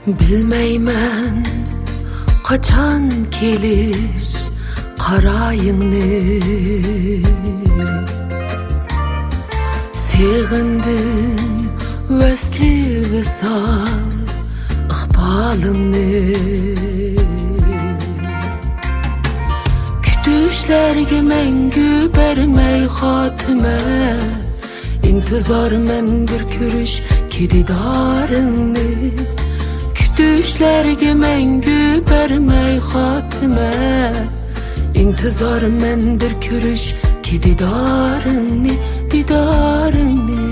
Bilmeymen kaçan gelir qarayını. Seğindim vesli visal ıqbalını. Kütüşlerge mengü bermey hatime. İntizar men bir körüş kididarını. Düşlerge mengü bermey hatime. İntizar men bir körüş ki didarını, didarını.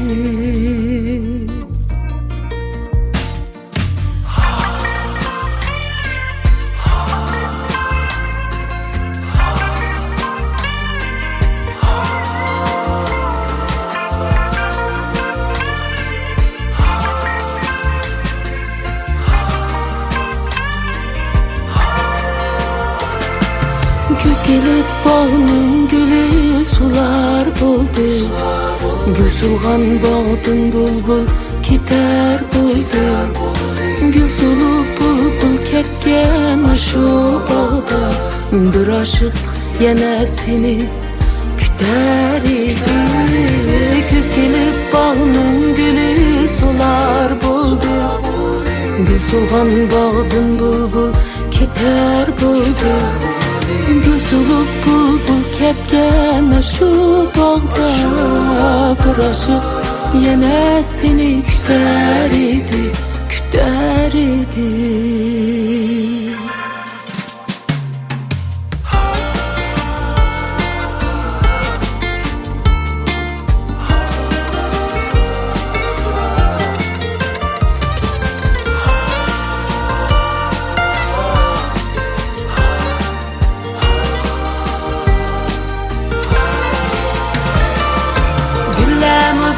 Güz gelip bağının gülü sular buldu. Gül sulğan bağdın bulbul gider buldu. Gül sulup bulbul ketken aşu bağda. Bir aşık yine seni küter idi. Güz gelip bağının gülü sular buldu. Gül sulğan bağdın bulbul gider buldu. Gül sulup bulbul ketken şu bağda. Bir aşık yine seni küter idi, küter idi.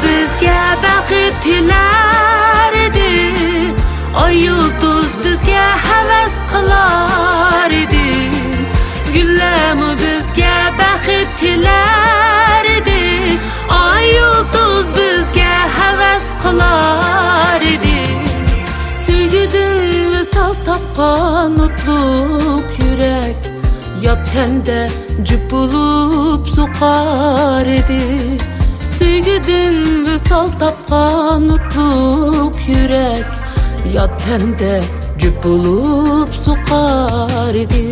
Bizge baxit tiler idi. Ay yulduz bizge heves kılar idi. Güllemi bizge baxit tiler idi. Ay yulduz bizge heves kılar idi. Sevgidin visal tapkan mutluluk yürek. Yat tende cüp bulup sokar idi. Sevgidin visal tapkan mutluluk yürek. Yat tende cüp bulup sokar idi.